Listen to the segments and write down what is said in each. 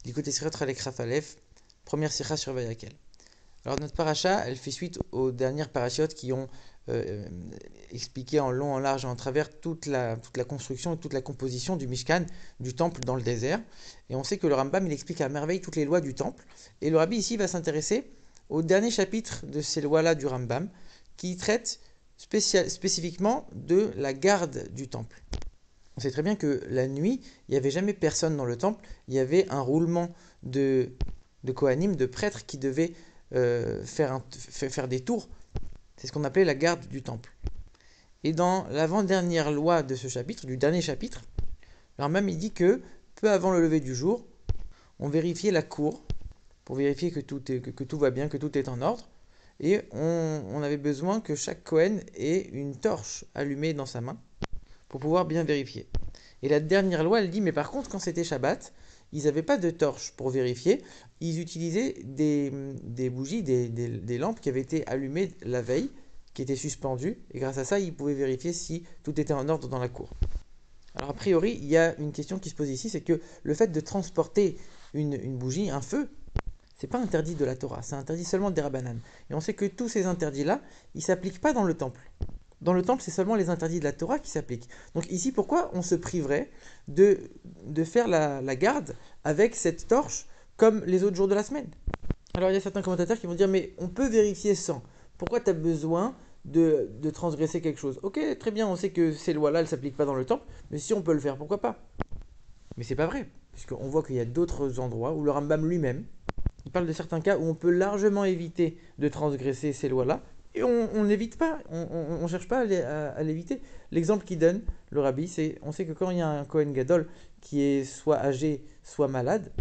L'écoute Esrot Ralek Rafalef, première sikha sur Vayakel. Alors notre paracha, elle fait suite aux dernières parachiotes qui ont expliqué en long, en large et en travers toute la construction et toute la composition du Mishkan, du temple dans le désert. Et on sait que le Rambam, il explique à merveille toutes les lois du temple. Et le Rabbi ici va s'intéresser au dernier chapitre de ces lois-là du Rambam, qui traite spécifiquement de la garde du temple. On sait très bien que la nuit, il n'y avait jamais personne dans le temple. Il y avait un roulement de Kohanim, de prêtres qui devaient faire des tours. C'est ce qu'on appelait la garde du temple. Et dans l'avant-dernière loi de ce chapitre, du dernier chapitre, le Rambam il dit que peu avant le lever du jour, on vérifiait la cour pour vérifier que tout va bien, que tout est en ordre. Et on avait besoin que chaque Kohen ait une torche allumée dans sa main pour pouvoir bien vérifier. Et la dernière loi, elle dit, mais par contre, quand c'était Shabbat, ils n'avaient pas de torche pour vérifier, ils utilisaient des bougies, des lampes qui avaient été allumées la veille, qui étaient suspendues, et grâce à ça, ils pouvaient vérifier si tout était en ordre dans la cour. Alors a priori, il y a une question qui se pose ici, c'est que le fait de transporter une bougie, un feu, c'est pas interdit de la Torah, c'est interdit seulement des Rabbanan. Et on sait que tous ces interdits-là, ils ne s'appliquent pas dans le temple. Dans le temple, c'est seulement les interdits de la Torah qui s'appliquent. Donc ici, pourquoi on se priverait de faire la garde avec cette torche comme les autres jours de la semaine? Alors il y a certains commentateurs qui vont dire, mais on peut vérifier sans. Pourquoi tu as besoin de transgresser quelque chose? Ok, très bien, on sait que ces lois-là, elles ne s'appliquent pas dans le temple, mais si on peut le faire, pourquoi pas? Mais c'est pas vrai, puisqu'on voit qu'il y a d'autres endroits où le Rambam lui-même, il parle de certains cas où on peut largement éviter de transgresser ces lois-là, et on n'évite pas, on ne cherche pas à l'éviter. L'exemple qu'il donne, le rabbi, c'est, on sait que quand il y a un Kohen Gadol qui est soit âgé, soit malade,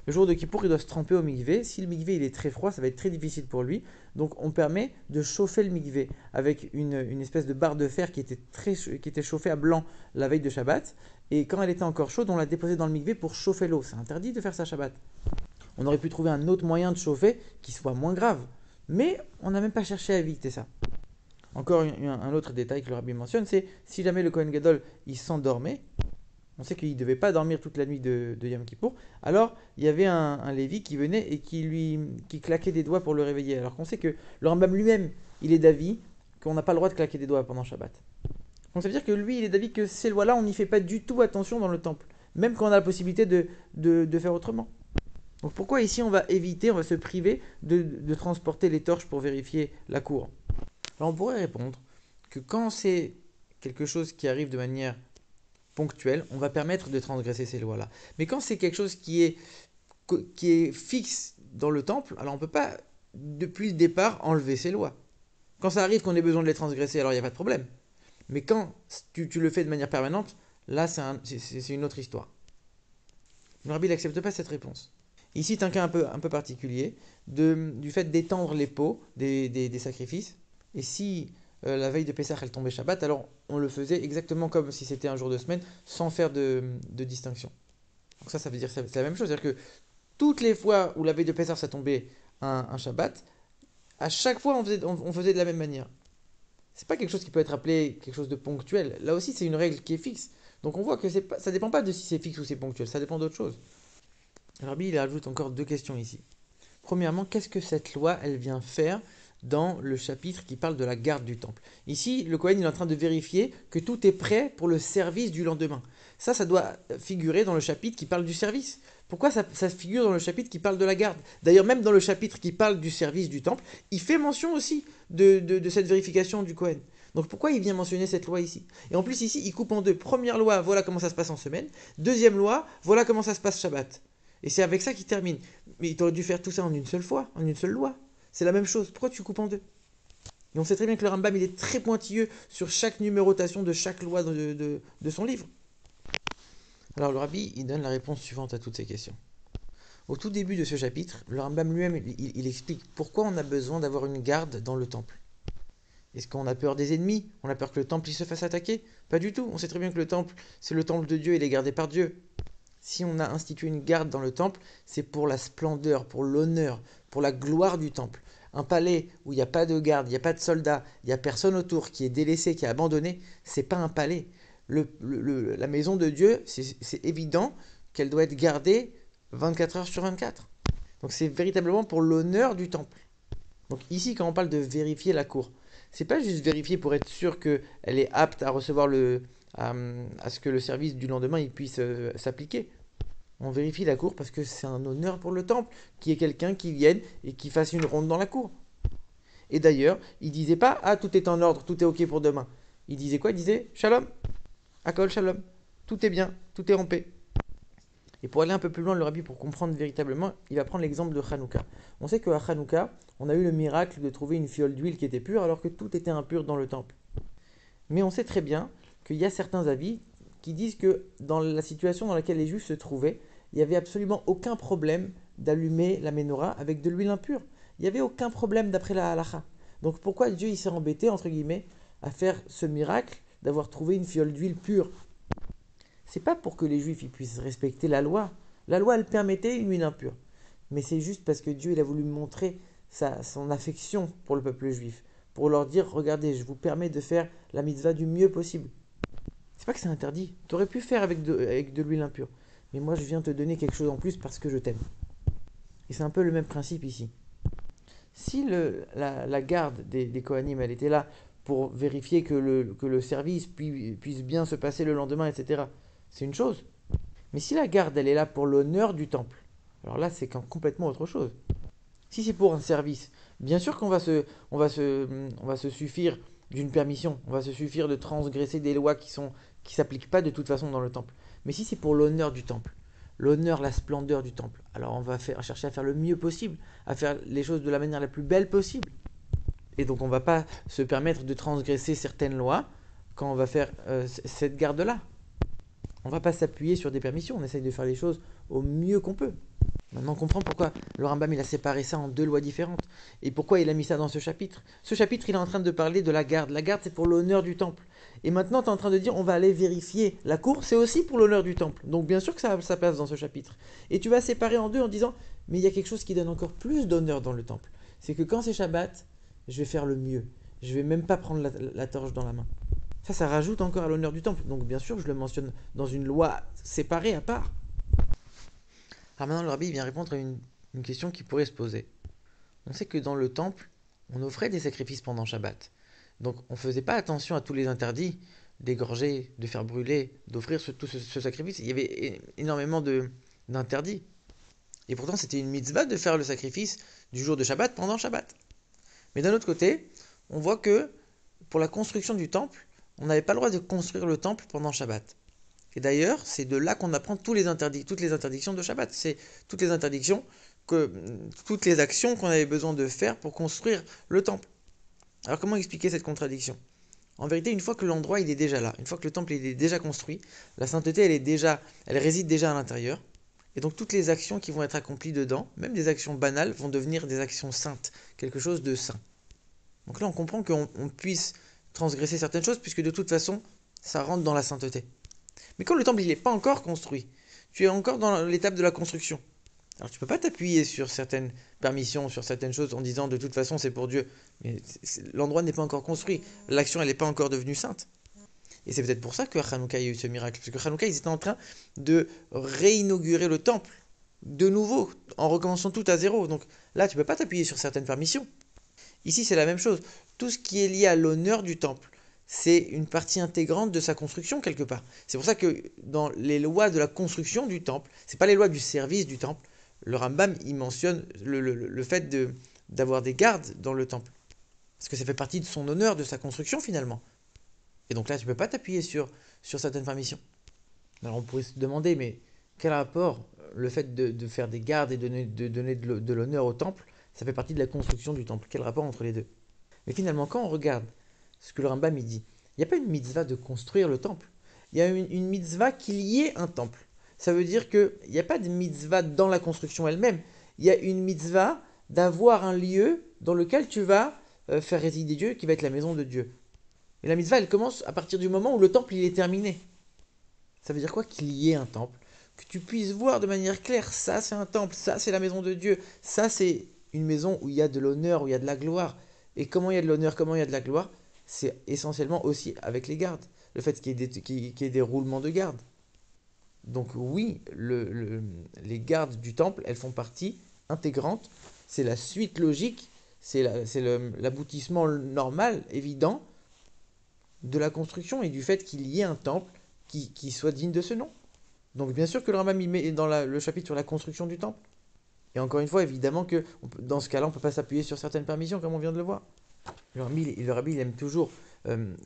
le jour de Kippour, il doit se tremper au mikvé. Si le mikvé il est très froid, ça va être très difficile pour lui. Donc on permet de chauffer le mikvé avec une espèce de barre de fer qui était chauffée à blanc la veille de Shabbat. Et quand elle était encore chaude, on l'a déposée dans le mikvé pour chauffer l'eau. C'est interdit de faire ça Shabbat. On aurait pu trouver un autre moyen de chauffer qui soit moins grave. Mais on n'a même pas cherché à éviter ça. Encore un autre détail que le rabbi mentionne, c'est si jamais le Kohen Gadol il s'endormait, on sait qu'il ne devait pas dormir toute la nuit de Yom Kippour, alors il y avait un Lévi qui venait et qui claquait des doigts pour le réveiller. Alors qu'on sait que le Rambam lui-même, il est d'avis qu'on n'a pas le droit de claquer des doigts pendant Shabbat. Donc ça veut dire que lui, il est d'avis que ces lois-là, on n'y fait pas du tout attention dans le temple, même quand on a la possibilité de faire autrement. Donc pourquoi ici on va éviter, on va se priver de transporter les torches pour vérifier la cour? Alors on pourrait répondre que quand c'est quelque chose qui arrive de manière ponctuelle, on va permettre de transgresser ces lois-là. Mais quand c'est quelque chose qui est fixe dans le temple, alors on ne peut pas depuis le départ enlever ces lois. Quand ça arrive qu'on ait besoin de les transgresser, alors il n'y a pas de problème. Mais quand tu le fais de manière permanente, là c'est une autre histoire. Le rabbi n'accepte pas cette réponse. Ici, c'est un cas un peu particulier du fait d'étendre les pots des sacrifices. Et si la veille de Pessah, elle tombait Shabbat, alors on le faisait exactement comme si c'était un jour de semaine, sans faire de distinction. Donc ça veut dire que c'est la même chose. C'est-à-dire que toutes les fois où la veille de Pessah, ça tombait un Shabbat, à chaque fois, on faisait de la même manière. C'est pas quelque chose qui peut être appelé quelque chose de ponctuel. Là aussi, c'est une règle qui est fixe. Donc on voit que ça dépend pas de si c'est fixe ou c'est ponctuel, ça dépend d'autre chose. Rabbi, il ajoute encore deux questions ici. Premièrement, qu'est-ce que cette loi, elle vient faire dans le chapitre qui parle de la garde du temple? Ici, le Kohen il est en train de vérifier que tout est prêt pour le service du lendemain. Ça doit figurer dans le chapitre qui parle du service. Pourquoi ça figure dans le chapitre qui parle de la garde? D'ailleurs, même dans le chapitre qui parle du service du temple, il fait mention aussi de cette vérification du Kohen. Donc pourquoi il vient mentionner cette loi ici? Et en plus ici, il coupe en deux. Première loi, voilà comment ça se passe en semaine. Deuxième loi, voilà comment ça se passe Shabbat. Et c'est avec ça qu'il termine. Mais il aurait dû faire tout ça en une seule fois, en une seule loi. C'est la même chose. Pourquoi tu coupes en deux? Et on sait très bien que le Rambam, il est très pointilleux sur chaque numérotation de chaque loi de son livre. Alors le Rabbi, il donne la réponse suivante à toutes ces questions. Au tout début de ce chapitre, le Rambam lui-même, il explique pourquoi on a besoin d'avoir une garde dans le temple. Est-ce qu'on a peur des ennemis? On a peur que le temple il se fasse attaquer? Pas du tout. On sait très bien que le temple, c'est le temple de Dieu, il est gardé par Dieu. Si on a institué une garde dans le temple, c'est pour la splendeur, pour l'honneur, pour la gloire du temple. Un palais où il n'y a pas de garde, il n'y a pas de soldats, il n'y a personne autour, qui est délaissé, qui est abandonné, c'est pas un palais. La maison de Dieu, c'est évident qu'elle doit être gardée 24 heures sur 24. Donc c'est véritablement pour l'honneur du temple. Donc ici, quand on parle de vérifier la cour, c'est pas juste vérifier pour être sûr qu'elle est apte à recevoir à ce que le service du lendemain il puisse s'appliquer. On vérifie la cour parce que c'est un honneur pour le temple, qu'il y ait quelqu'un qui vienne et qui fasse une ronde dans la cour. Et d'ailleurs, il disait pas ah tout est en ordre, tout est ok pour demain. Il disait quoi? Il disait shalom, akol shalom, tout est bien, tout est en paix. Et pour aller un peu plus loin, le rabbi, pour comprendre véritablement, il va prendre l'exemple de Hanouka. On sait qu'à Hanouka, on a eu le miracle de trouver une fiole d'huile qui était pure alors que tout était impur dans le temple. Mais on sait très bien qu'il y a certains avis qui disent que dans la situation dans laquelle les Juifs se trouvaient, il n'y avait absolument aucun problème d'allumer la menorah avec de l'huile impure. Il n'y avait aucun problème d'après la halacha. Donc pourquoi Dieu il s'est embêté, entre guillemets, à faire ce miracle d'avoir trouvé une fiole d'huile pure? C'est pas pour que les Juifs ils puissent respecter la loi. La loi, elle permettait une huile impure. Mais c'est juste parce que Dieu il a voulu montrer son affection pour le peuple juif. Pour leur dire, regardez, je vous permets de faire la mitzvah du mieux possible. C'est pas que c'est interdit. Tu aurais pu faire avec de l'huile impure. Mais moi, je viens te donner quelque chose en plus parce que je t'aime. Et c'est un peu le même principe ici. Si la garde des Kohanim, elle était là pour vérifier que le service puisse bien se passer le lendemain, etc., c'est une chose. Mais si la garde, elle est là pour l'honneur du temple, alors là, c'est complètement autre chose. Si c'est pour un service, bien sûr qu'on va se suffire d'une permission, on va se suffire de transgresser des lois qui s'appliquent pas de toute façon dans le temple. Mais si c'est pour l'honneur du temple, l'honneur, la splendeur du temple, alors on va chercher à faire le mieux possible, à faire les choses de la manière la plus belle possible. Et donc on ne va pas se permettre de transgresser certaines lois quand on va faire cette garde-là. On ne va pas s'appuyer sur des permissions, on essaye de faire les choses au mieux qu'on peut. Maintenant on comprend pourquoi le Rambam il a séparé ça en deux lois différentes. Et pourquoi il a mis ça dans ce chapitre. Ce chapitre il est en train de parler de la garde. La garde c'est pour l'honneur du temple. Et maintenant tu es en train de dire on va aller vérifier la cour, c'est aussi pour l'honneur du temple. Donc bien sûr que ça a sa place dans ce chapitre. Et tu vas séparer en deux en disant mais il y a quelque chose qui donne encore plus d'honneur dans le temple. C'est que quand c'est Shabbat, je vais faire le mieux. Je vais même pas prendre la torche dans la main. Ça rajoute encore à l'honneur du temple. Donc bien sûr, je le mentionne dans une loi séparée à part. Alors maintenant, le rabbi vient répondre à une question qui pourrait se poser. On sait que dans le temple, on offrait des sacrifices pendant Shabbat. Donc on ne faisait pas attention à tous les interdits, d'égorger, de faire brûler, d'offrir tout ce sacrifice. Il y avait énormément d'interdits. Et pourtant, c'était une mitzvah de faire le sacrifice du jour de Shabbat pendant Shabbat. Mais d'un autre côté, on voit que pour la construction du temple, on n'avait pas le droit de construire le temple pendant Shabbat. Et d'ailleurs, c'est de là qu'on apprend toutes les interdictions de Shabbat. C'est toutes les interdictions, toutes les actions qu'on avait besoin de faire pour construire le temple. Alors comment expliquer cette contradiction? En vérité, une fois que l'endroit il est déjà là, une fois que le temple il est déjà construit, la sainteté elle réside déjà à l'intérieur. Et donc toutes les actions qui vont être accomplies dedans, même des actions banales, vont devenir des actions saintes, quelque chose de saint. Donc là, on comprend qu'on puisse transgresser certaines choses, puisque de toute façon, ça rentre dans la sainteté. Mais quand le temple n'est pas encore construit, tu es encore dans l'étape de la construction. Alors tu ne peux pas t'appuyer sur certaines permissions, sur certaines choses en disant de toute façon c'est pour Dieu. Mais l'endroit n'est pas encore construit, l'action elle n'est pas encore devenue sainte. Et c'est peut-être pour ça que Hanouka a eu ce miracle, parce que Hanouka ils étaient en train de réinaugurer le temple de nouveau, en recommençant tout à zéro. Donc là tu ne peux pas t'appuyer sur certaines permissions. Ici, c'est la même chose. Tout ce qui est lié à l'honneur du temple, c'est une partie intégrante de sa construction quelque part. C'est pour ça que dans les lois de la construction du temple, c'est pas les lois du service du temple. Le Rambam, il mentionne le fait d'avoir des gardes dans le temple. Parce que ça fait partie de son honneur, de sa construction finalement. Et donc là, tu ne peux pas t'appuyer sur certaines permissions. Alors on pourrait se demander, mais quel rapport le fait de faire des gardes et de donner de l'honneur au temple, ça fait partie de la construction du temple. Quel rapport entre les deux? Mais finalement, quand on regarde ce que le Rambam il dit, il n'y a pas une mitzvah de construire le temple. Il y a une mitzvah qu'il y ait un temple. Ça veut dire qu'il n'y a pas de mitzvah dans la construction elle-même. Il y a une mitzvah d'avoir un lieu dans lequel tu vas faire résider Dieu, qui va être la maison de Dieu. Et la mitzvah, elle commence à partir du moment où le temple il est terminé. Ça veut dire quoi? Qu'il y ait un temple. Que tu puisses voir de manière claire, ça c'est un temple, ça c'est la maison de Dieu, ça c'est une maison où il y a de l'honneur, où il y a de la gloire. Et comment il y a de l'honneur, comment il y a de la gloire? C'est essentiellement aussi avec les gardes. Le fait qu'il y ait des roulements de garde. Donc oui, les gardes du temple, elles font partie intégrante, c'est la suite logique, c'est l'aboutissement normal, évident, de la construction et du fait qu'il y ait un temple qui soit digne de ce nom. Donc bien sûr que le Rambam il met dans le chapitre sur la construction du temple. Et encore une fois, évidemment que dans ce cas-là, on ne peut pas s'appuyer sur certaines permissions, comme on vient de le voir. Le Rabbi, il aime toujours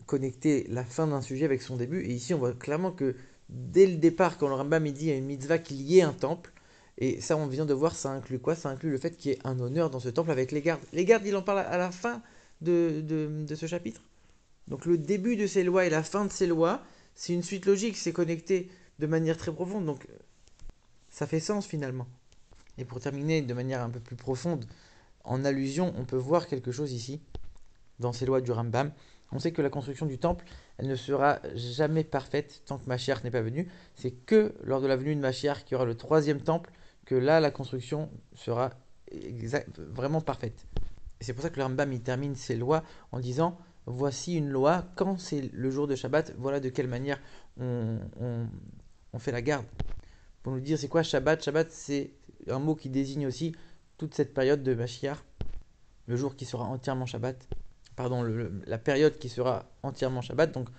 connecter la fin d'un sujet avec son début. Et ici, on voit clairement que dès le départ, quand le Rambam il dit il y a une mitzvah qu'il y ait un temple, et ça, on vient de voir, ça inclut quoi? Ça inclut le fait qu'il y ait un honneur dans ce temple avec les gardes. Les gardes, il en parle à la fin de ce chapitre. Donc le début de ces lois et la fin de ces lois, c'est une suite logique, c'est connecté de manière très profonde. Donc ça fait sens finalement. Et pour terminer de manière un peu plus profonde, en allusion, on peut voir quelque chose ici, dans ces lois du Rambam. On sait que la construction du temple, elle ne sera jamais parfaite tant que Mashiach n'est pas venu. C'est que lors de la venue de Mashiach, qui aura le troisième temple, que là, la construction sera vraiment parfaite. Et c'est pour ça que le Rambam il termine ses lois en disant voici une loi, quand c'est le jour de Shabbat, voilà de quelle manière on fait la garde. Pour nous dire c'est quoi Shabbat? Shabbat, c'est un mot qui désigne aussi toute cette période de Mashiach, le jour qui sera entièrement Shabbat. Pardon, la période qui sera entièrement Shabbat. Donc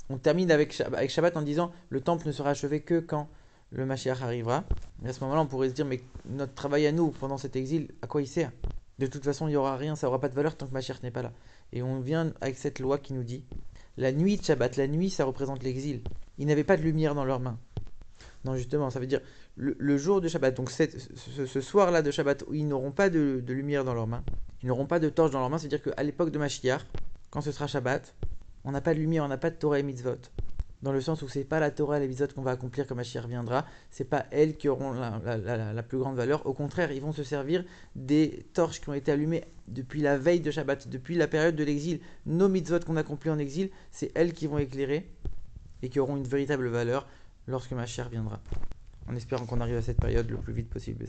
on termine avec Shabbat en disant le temple ne sera achevé que quand le Mashiach arrivera. Et à ce moment-là, on pourrait se dire mais notre travail à nous pendant cet exil, à quoi il sert? De toute façon, il n'y aura rien, ça n'aura pas de valeur tant que Mashiach n'est pas là. Et on vient avec cette loi qui nous dit la nuit de Shabbat, la nuit ça représente l'exil. Ils n'avaient pas de lumière dans leurs mains. Non, justement, ça veut dire le jour de Shabbat, donc ce soir-là de Shabbat, où ils n'auront pas de lumière dans leurs mains, ils n'auront pas de torche dans leurs mains, c'est-à-dire qu'à l'époque de Mashiach, quand ce sera Shabbat, on n'a pas de lumière, on n'a pas de Torah et Mitzvot. Dans le sens où c'est pas la Torah et les Mitzvot qu'on va accomplir quand Mashiach viendra, c'est pas elles qui auront la plus grande valeur. Au contraire, ils vont se servir des torches qui ont été allumées depuis la veille de Shabbat, depuis la période de l'exil. Nos Mitzvot qu'on accomplit en exil, c'est elles qui vont éclairer et qui auront une véritable valeur lorsque Mashiach viendra. En espérant qu'on arrive à cette période le plus vite possible.